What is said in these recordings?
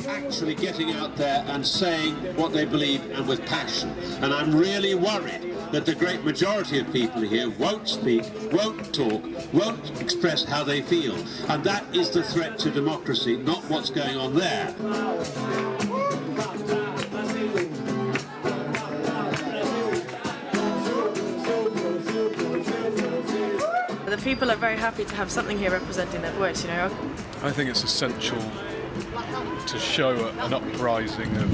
Actually getting out there and saying what they believe, and with passion. And I'm really worried that the great majority of people here won't speak, won't talk, won't express how they feel. And that is the threat to democracy, not what's going on there. The people are very happy to have something here representing their voice, you know. I think it's essential to show an uprising of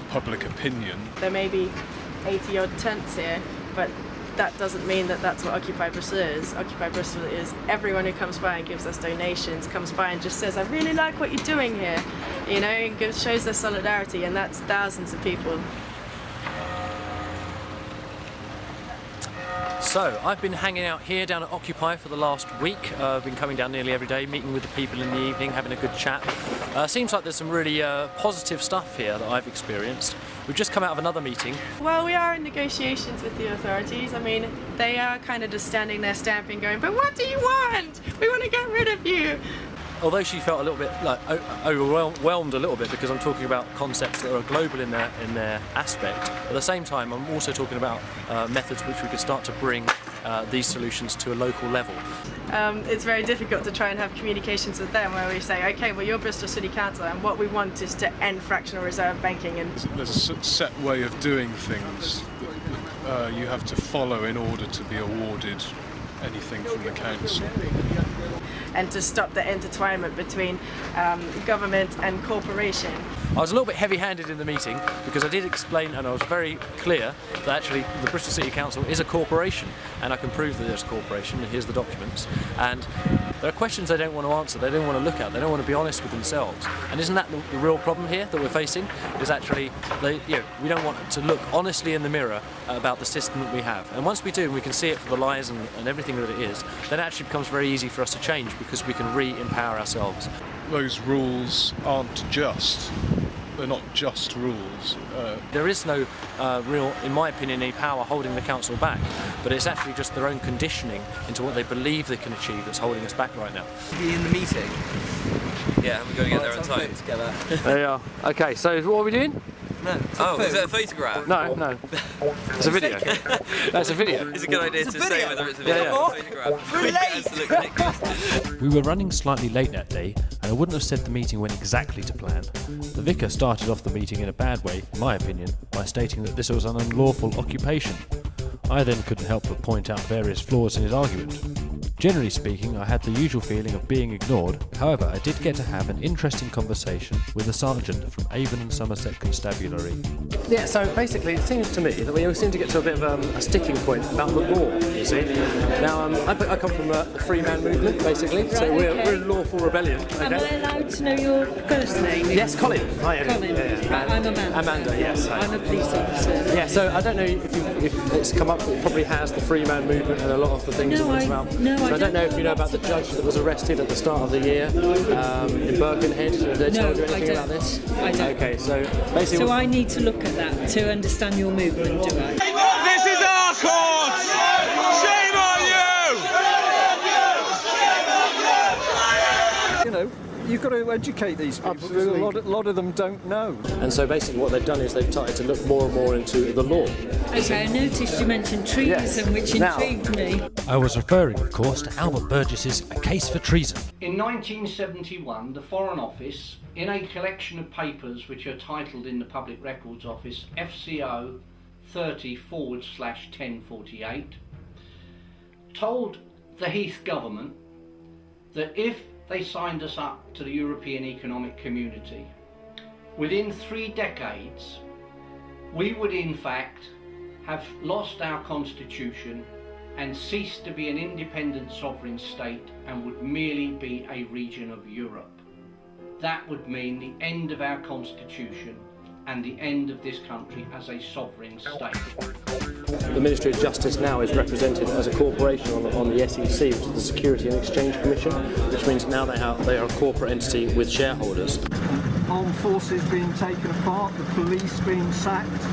public opinion. There may be 80-odd tents here, but that doesn't mean that that's what Occupy Bristol is. Occupy Bristol is everyone who comes by and gives us donations, comes by and just says, I really like what you're doing here, you know, and shows their solidarity, and that's thousands of people. So, I've been hanging out here down at Occupy for the last week. I've been coming down nearly every day, meeting with the people in the evening, having a good chat. Seems like there's some really positive stuff here that I've experienced. We've just come out of another meeting. Well, we are in negotiations with the authorities. I mean, they are kind of just standing there stamping, going, but what do you want? We want to get rid of you. Although she felt a little bit like overwhelmed a little bit because I'm talking about concepts that are global in their aspect. At the same time, I'm also talking about methods which we could start to bring these solutions to a local level. It's very difficult to try and have communications with them where we say, okay, well, you're Bristol City Council and what we want is to end fractional reserve banking. And there's a set way of doing things that you have to follow in order to be awarded anything from the council. And to stop the intertwinement between government and corporation. I was a little bit heavy-handed in the meeting because I did explain, and I was very clear, that actually the Bristol City Council is a corporation, and I can prove that it's a corporation, and here's the documents. And there are questions they don't want to answer, they don't want to look at, they don't want to be honest with themselves. And isn't that the real problem here that we're facing? Is actually, we don't want to look honestly in the mirror about the system that we have. And once we do, and we can see it for the lies and everything that it is, then it actually becomes very easy for us to change because we can re-empower ourselves. Those rules aren't just. They're not just rules. There is no real, in my opinion, any power holding the council back, but it's actually just their own conditioning into what they believe they can achieve that's holding us back right now. Be in the meeting? Yeah, we're going to get there on time. Together. There you are. Okay, so what are we doing? No. Oh, is it a photograph? No. It's a video. That's a video. It's a good idea to say whether it's a video or a photograph. We're late! We were running slightly late that day, and I wouldn't have said the meeting went exactly to plan. The vicar started off the meeting in a bad way, in my opinion, by stating that this was an unlawful occupation. I then couldn't help but point out various flaws in his argument. Generally speaking, I had the usual feeling of being ignored. However, I did get to have an interesting conversation with a sergeant from Avon and Somerset Constabulary. Yeah, so basically it seems to me that we seem to get to a bit of a sticking point about the law, you see. Now, I come from the free man movement, basically, right, so we're in lawful rebellion. Okay? Am I allowed to know your first name? Yes, Colin. Hi, Colin. Yeah. I'm Amanda. Amanda, yes. Hi. I'm a police officer. Yeah, so I don't know if it's come up, it probably has, the free man movement and a lot of the things that it's about. No, so I don't know if you know about the judge that was arrested at the start of the year in Birkenhead. Have they told you anything about this? I don't. Okay, so basically... So I need to look at that to understand your movement, do I? This is our court! Shame on you! You know, you've got to educate these people. A lot of them don't know. And so basically what they've done is they've started to look more and more into the law. Okay, I noticed you mentioned treason, which intrigued me. I was referring, of course, to Albert Burgess's A Case for Treason. In 1971, the Foreign Office, in a collection of papers which are titled in the Public Records Office FCO 30/1048, told the Heath government that if they signed us up to the European Economic Community, within 3 decades, we would in fact have lost our constitution and ceased to be an independent sovereign state and would merely be a region of Europe. That would mean the end of our constitution and the end of this country as a sovereign state. The Ministry of Justice now is represented as a corporation on the SEC, which is the Security and Exchange Commission, which means now they are a corporate entity with shareholders. Armed forces being taken apart, the police being sacked.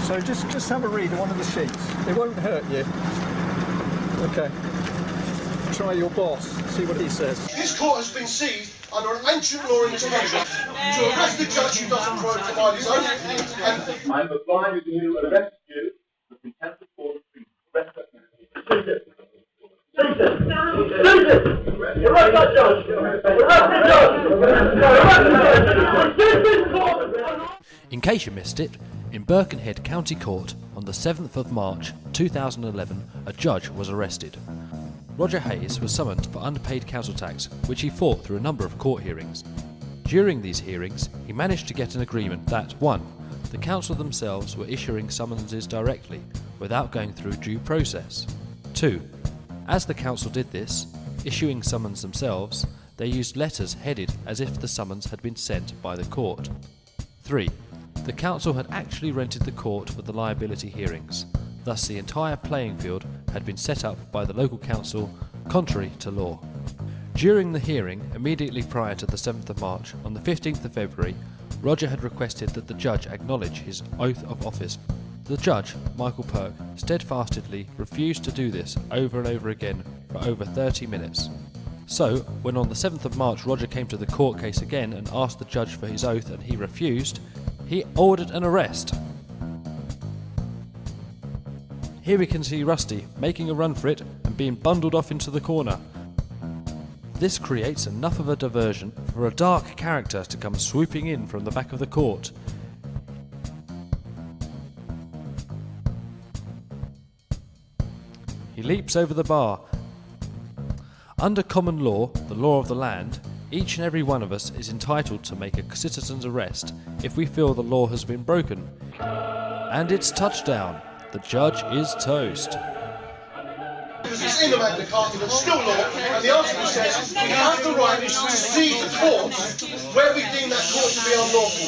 So just have a read of one of the sheets. It won't hurt you. Okay. Try your boss, see what he says. This court has been seized under an ancient law in this country to arrest the judge who doesn't provide his own. I'm applying to you, arrest you, for contempt of court. In case you missed it, in Birkenhead County Court on the 7th of March 2011, a judge was arrested. Roger Hayes was summoned for unpaid council tax, which he fought through a number of court hearings. During these hearings, he managed to get an agreement that 1. The council themselves were issuing summonses directly, without going through due process. 2. As the council did this, issuing summons themselves, they used letters headed as if the summons had been sent by the court. 3. The council had actually rented the court for the liability hearings, thus the entire playing field had been set up by the local council, contrary to law. During the hearing, immediately prior to the 7th of March, on the 15th of February, Roger had requested that the judge acknowledge his oath of office. The judge, Michael Perk, steadfastly refused to do this over and over again for over 30 minutes. So, when on the 7th of March Roger came to the court case again and asked the judge for his oath and he refused, he ordered an arrest. Here we can see Rusty making a run for it and being bundled off into the corner. This creates enough of a diversion for a dark character to come swooping in from the back of the court. He leaps over the bar. Under common law, the law of the land, each and every one of us is entitled to make a citizen's arrest if we feel the law has been broken. And it's touchdown. The judge is toast. Because it's in the Magna Carta, it's still law, and the article says we have the right to seize a court where we deem that court to be unlawful.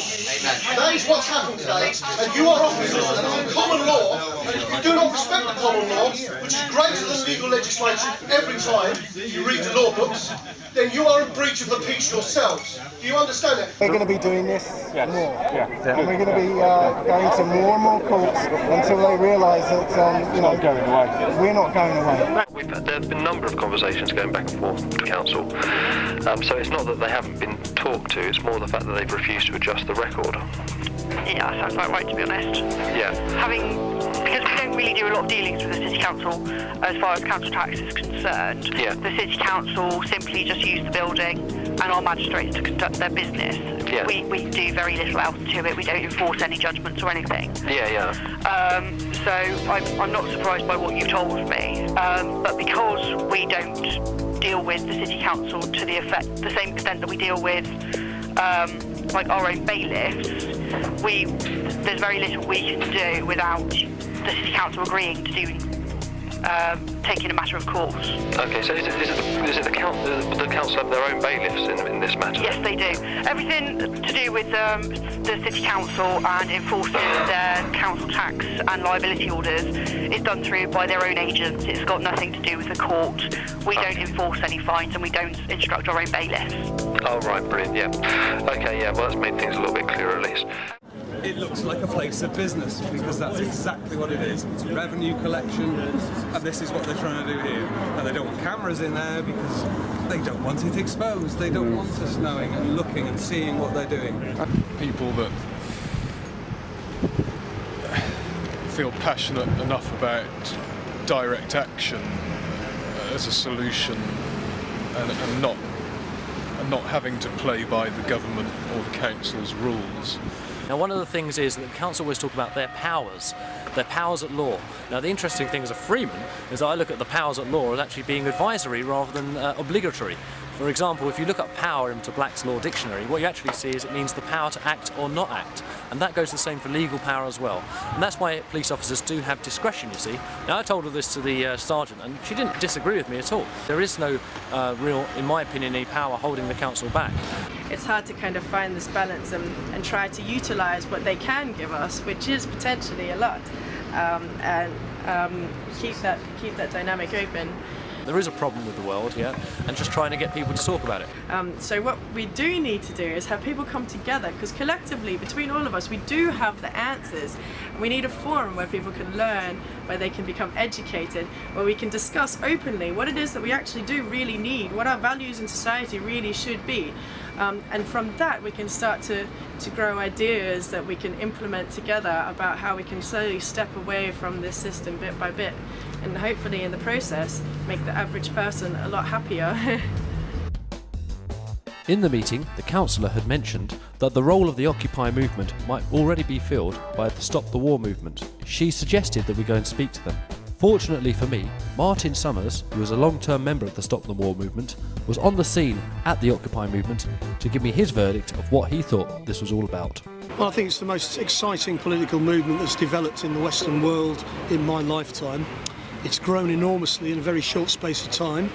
That is what's happened today, and you are officers under common law, and if you do not respect the common law, which is greater than legal legislation every time you read the law books, then you are in breach of the peace yourselves. Do you understand that? We're going to be doing this more, and we're going to be going to more and more courts until they realise that we're not going away. There's been a number of conversations going back and forth with the council, so it's not that they haven't been talked to, it's more the fact that they've refused to adjust the record. Yeah, that sounds about right, to be honest. Yeah. Because we don't really do a lot of dealings with the City Council as far as council tax is concerned. Yeah. The City Council simply just use the building and our magistrates to conduct their business. Yeah. We do very little else to it. We don't enforce any judgments or anything. Yeah. So I'm not surprised by what you've told me. But because we don't deal with the City Council to the same extent that we deal with like our own bailiffs, there's very little we can do without the City Council agreeing to taking a matter of course. Okay, so is it the council have their own bailiffs in this matter? Yes, they do. Everything to do with the City Council and enforcing their council tax and liability orders is done through by their own agents. It's got nothing to do with the court. We don't enforce any fines and we don't instruct our own bailiffs. Oh, right, brilliant, yeah. Okay, yeah, well, that's made things a little bit clearer at least. It looks like a place of business because that's exactly what it is. It's revenue collection, and this is what they're trying to do here. And they don't want cameras in there because they don't want it exposed. They don't want us knowing and looking and seeing what they're doing. People that feel passionate enough about direct action as a solution and not having to play by the government or the council's rules. Now, one of the things is that the council always talk about their powers at law. Now, the interesting thing as a freeman is that I look at the powers at law as actually being advisory rather than obligatory. For example, if you look up power into Black's Law Dictionary, what you actually see is it means the power to act or not act. And that goes the same for legal power as well. And that's why police officers do have discretion, you see. Now, I told her this to the sergeant, and she didn't disagree with me at all. There is no real, in my opinion, any power holding the council back. It's hard to kind of find this balance and try to utilise what they can give us, which is potentially a lot, and keep that dynamic open. there is a problem with the world, and just trying to get people to talk about it. So what we do need to do is have people come together, because collectively, between all of us, we do have the answers. We need a forum where people can learn, where they can become educated, where we can discuss openly what it is that we actually do really need, what our values in society really should be. And from that we can start to grow ideas that we can implement together about how we can slowly step away from this system bit by bit, and hopefully in the process make the average person a lot happier. In the meeting, the councillor had mentioned that the role of the Occupy movement might already be filled by the Stop the War movement. She suggested that we go and speak to them. Fortunately for me, Martin Summers, who was a long-term member of the Stop the War movement, was on the scene at the Occupy movement to give me his verdict of what he thought this was all about. Well, I think it's the most exciting political movement that's developed in the Western world in my lifetime. It's grown enormously in a very short space of time.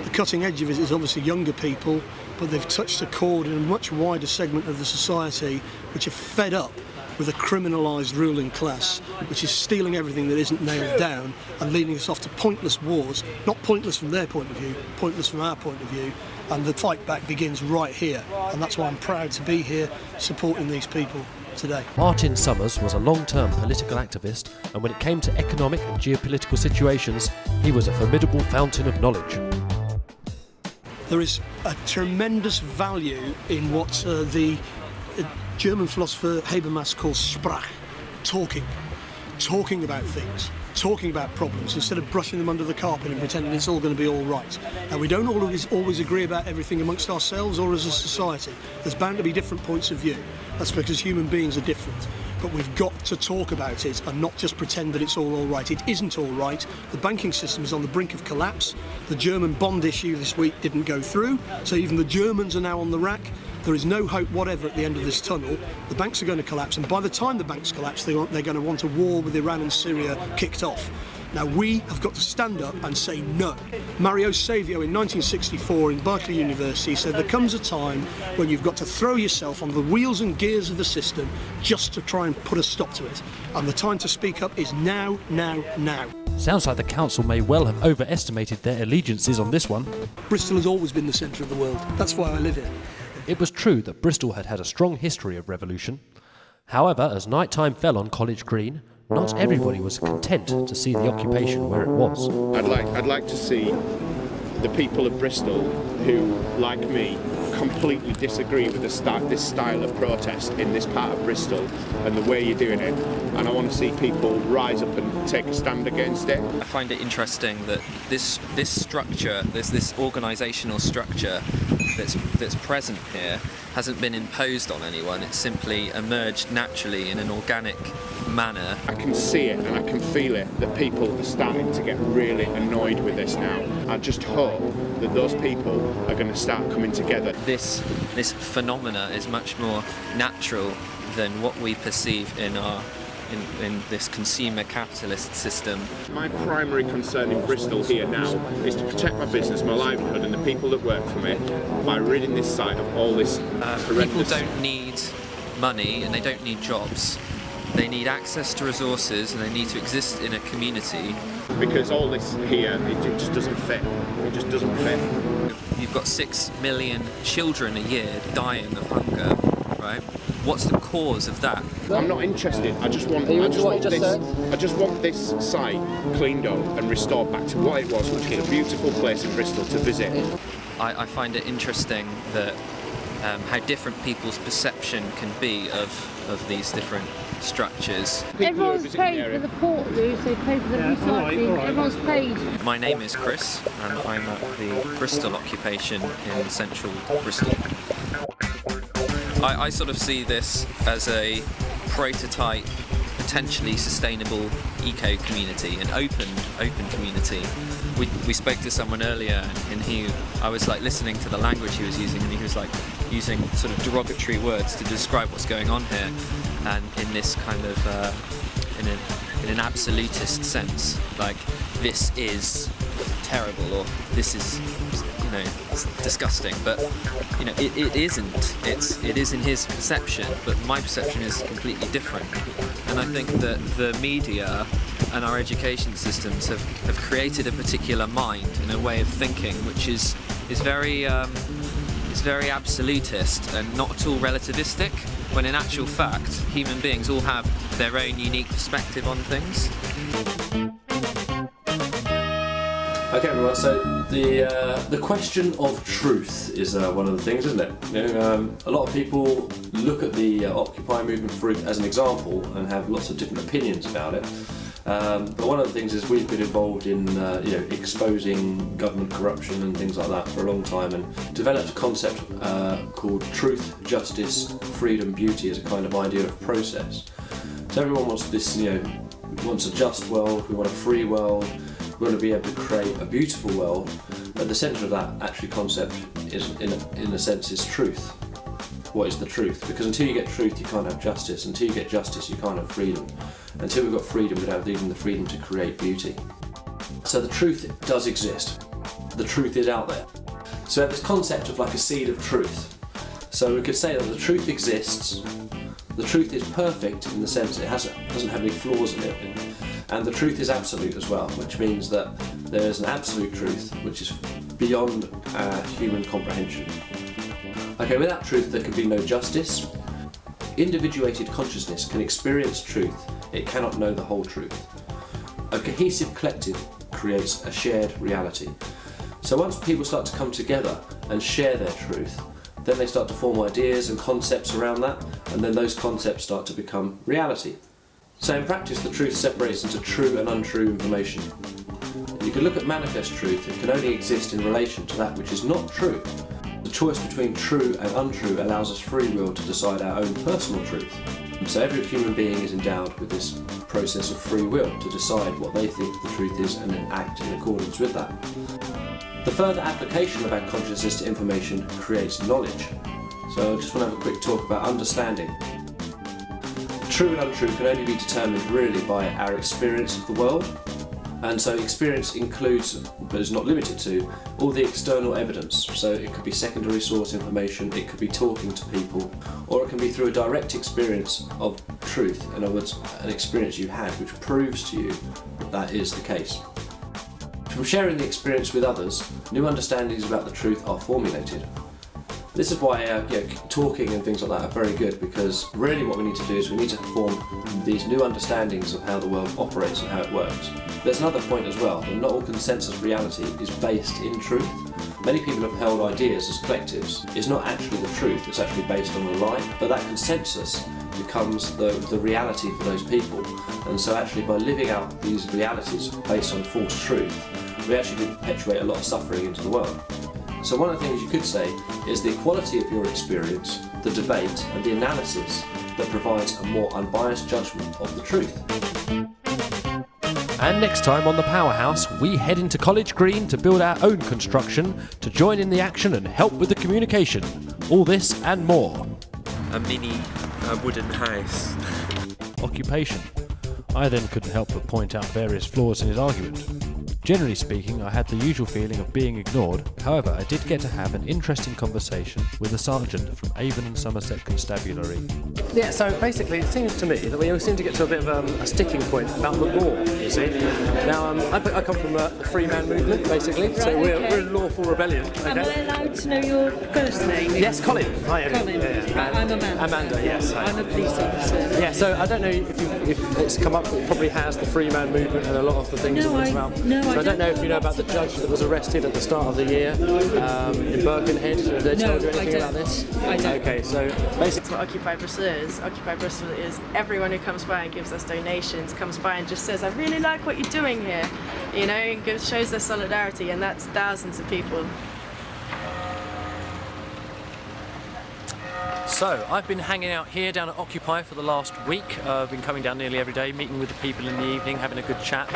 The cutting edge of it is obviously younger people, but they've touched a chord in a much wider segment of the society which are fed up with a criminalised ruling class, which is stealing everything that isn't nailed down and leading us off to pointless wars, not pointless from their point of view, pointless from our point of view, and the fight back begins right here, and that's why I'm proud to be here supporting these people today. Martin Summers was a long-term political activist, and when it came to economic and geopolitical situations, he was a formidable fountain of knowledge. There is a tremendous value in what the German philosopher Habermas calls Sprach, talking about things, talking about problems, instead of brushing them under the carpet and pretending it's all going to be all right. And we don't always agree about everything amongst ourselves or as a society. There's bound to be different points of view. That's because human beings are different. But we've got to talk about it and not just pretend that it's all right. It isn't all right. The banking system is on the brink of collapse. The German bond issue this week didn't go through, so even the Germans are now on the rack. There is no hope whatever at the end of this tunnel. The banks are going to collapse, and by the time the banks collapse, they're going to want a war with Iran and Syria kicked off. Now we have got to stand up and say no. Mario Savio in 1964 in Berkeley University said there comes a time when you've got to throw yourself on the wheels and gears of the system just to try and put a stop to it. And the time to speak up is now, now, now. Sounds like the council may well have overestimated their allegiances on this one. Bristol has always been the centre of the world. That's why I live here. It was true that Bristol had had a strong history of revolution. However, as night time fell on College Green, not everybody was content to see the occupation where it was. I'd like to see the people of Bristol who, like me, completely disagree with this style of protest in this part of Bristol and the way you're doing it. And I want to see people rise up and take a stand against it. I find it interesting that this structure, this organisational structure that's present here hasn't been imposed on anyone. It's simply emerged naturally in an organic manner. I can see it and I can feel it, that people are starting to get really annoyed with this now. I just hope that those people are going to start coming together. This phenomena is much more natural than what we perceive in this consumer capitalist system. My primary concern in Bristol here now is to protect my business, my livelihood and the people that work for me by ridding this site of all this horrendous... People don't need money and they don't need jobs. They need access to resources and they need to exist in a community. Because all this here, it just doesn't fit. It just doesn't fit. You've got 6 million children a year dying of hunger, right? What's the cause of that? I'm not interested. I just want this site cleaned up and restored back to what it was, which is a beautiful place in Bristol to visit. I find it interesting that how different people's perception can be of these different structures. Everyone's paid for the port routes, they paid for the recycling, everyone's paid. My name is Chris and I'm at the Bristol occupation in central Bristol. I sort of see this as a prototype, potentially sustainable eco-community, an open community. We spoke to someone earlier and I was like listening to the language he was using, and he was like using sort of derogatory words to describe what's going on here, and in this kind of in an absolutist sense, like this is terrible or this is disgusting, but it isn't. It is in his perception, but my perception is completely different. And I think that the media and our education systems have created a particular mind and a way of thinking which is very absolutist and not at all relativistic, when in actual fact human beings all have their own unique perspective on things. Okay, everyone. So the question of truth is one of the things, isn't it? You know, a lot of people look at the Occupy movement as an example and have lots of different opinions about it. But one of the things is we've been involved in exposing government corruption and things like that for a long time, and developed a concept called truth, justice, freedom, beauty as a kind of idea of process. So everyone wants this, wants a just world, we want a free world. We want to be able to create a beautiful world, but the centre of that actually concept is, in a sense, is truth. What is the truth? Because until you get truth, you can't have justice. Until you get justice, you can't have freedom. Until we've got freedom, we don't have even the freedom to create beauty. So the truth does exist. The truth is out there. So we have this concept of like a seed of truth. So we could say that the truth exists. The truth is perfect in the sense it doesn't have any flaws in it. And the truth is absolute as well, which means that there is an absolute truth which is beyond human comprehension. Okay, without truth there can be no justice. Individuated consciousness can experience truth, it cannot know the whole truth. A cohesive collective creates a shared reality. So once people start to come together and share their truth, then they start to form ideas and concepts around that, and then those concepts start to become reality. So in practice, the truth separates into true and untrue information. You can look at manifest truth, it can only exist in relation to that which is not true. The choice between true and untrue allows us free will to decide our own personal truth. So every human being is endowed with this process of free will to decide what they think the truth is and then act in accordance with that. The further application of our consciousness to information creates knowledge. So I just want to have a quick talk about understanding. True and untrue can only be determined really by our experience of the world, and so experience includes, but is not limited to, all the external evidence. So it could be secondary source information, it could be talking to people, or it can be through a direct experience of truth, in other words an experience you had which proves to you that that is the case. From sharing the experience with others, new understandings about the truth are formulated. This is why talking and things like that are very good, because really what we need to do is we need to form these new understandings of how the world operates and how it works. There's another point as well, that not all consensus reality is based in truth. Many people have held ideas as collectives. It's not actually the truth, it's actually based on a lie, but that consensus becomes the reality for those people. And so actually by living out these realities based on false truth, we actually do perpetuate a lot of suffering into the world. So one of the things you could say is the quality of your experience, the debate and the analysis that provides a more unbiased judgment of the truth. And next time on The Powerhouse, we head into College Green to build our own construction, to join in the action and help with the communication. All this and more. A mini wooden house. Occupation. I then couldn't help but point out various flaws in his argument. Generally speaking, I had the usual feeling of being ignored. However, I did get to have an interesting conversation with a sergeant from Avon and Somerset Constabulary. Yeah, so basically it seems to me that we seem to get to a bit of a sticking point about the law, you see. Now, I come from the free man movement, basically, right, so we're a lawful rebellion. Okay? Am I allowed to know your first name? Yes, Colin. Hi, Colin. Yeah. I'm Amanda. Amanda, yes. Hi. I'm a police officer. Yeah, so I don't know if it's come up, it probably has, the free man movement and a lot of the things that it's about. So I don't know if you know about the judge that was arrested at the start of the year in Birkenhead. Have they told you anything about this? I don't. Okay, so basically what Occupy Bristol is. Occupy Bristol is everyone who comes by and gives us donations, comes by and just says, I really like what you're doing here. You know, and shows their solidarity, and that's thousands of people. So, I've been hanging out here down at Occupy for the last week. I've been coming down nearly every day, meeting with the people in the evening, having a good chat.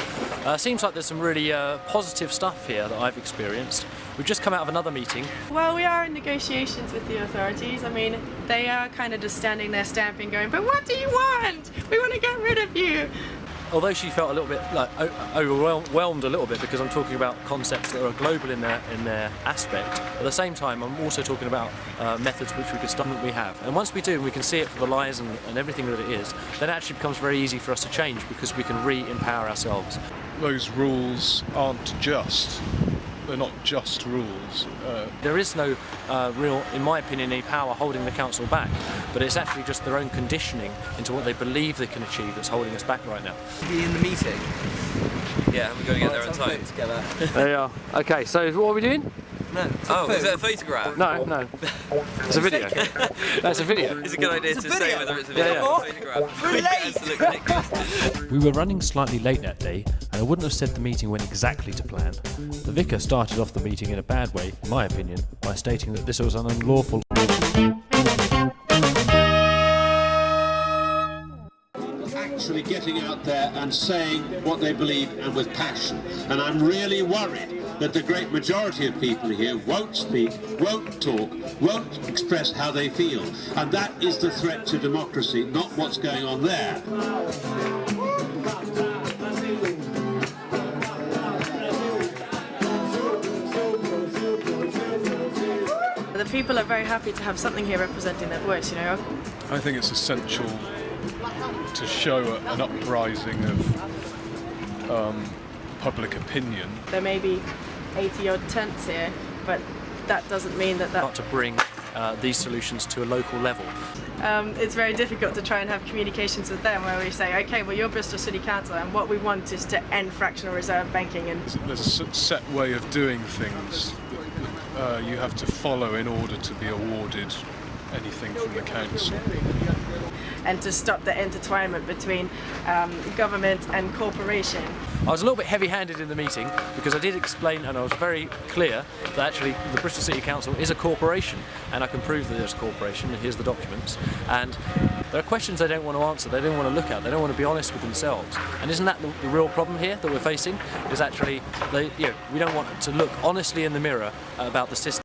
Seems like there's some really positive stuff here that I've experienced. We've just come out of another meeting. Well, we are in negotiations with the authorities. I mean, they are kind of just standing there stamping, going, but what do you want? We want to get rid of you. although she felt a little bit like overwhelmed a little bit because I'm talking about concepts that are global in their aspect, at the same time I'm also talking about methods which we could start that we have. And once we do, and we can see it for the lies and everything that it is, then it actually becomes very easy for us to change because we can re-empower ourselves. Those rules aren't just. They're not just rules. There is no real, in my opinion, any power holding the council back, but it's actually just their own conditioning into what they believe they can achieve that's holding us back right now. Be in the meeting. Yeah, we've got to get there on time. Together. There you are. Okay, so what are we doing? No. Oh, is it a photograph? No. It's a video. That's a video. It's a good idea to say whether it's a video or a photograph. We were running slightly late that day, and I wouldn't have said the meeting went exactly to plan. The vicar started off the meeting in a bad way, in my opinion, by stating that this was an unlawful... Actually getting out there and saying what they believe and with passion. And I'm really worried that the great majority of people here won't speak, won't talk, won't express how they feel. And that is the threat to democracy, not what's going on there. The people are very happy to have something here representing their voice, you know. I think it's essential to show an uprising of public opinion. There may be 80-odd tents here, but that doesn't mean that... Not to bring these solutions to a local level. It's very difficult to try and have communications with them where we say, okay, well, you're Bristol City Council and what we want is to end fractional reserve banking. And there's a set way of doing things that you have to follow in order to be awarded anything from the council. And to stop the intertwinement between government and corporation. I was a little bit heavy-handed in the meeting because I did explain, and I was very clear, that actually the Bristol City Council is a corporation, and I can prove that it's a corporation, and here's the documents. And there are questions they don't want to answer, they don't want to look at, they don't want to be honest with themselves. And isn't that the real problem here that we're facing? Is actually, we don't want to look honestly in the mirror about the system.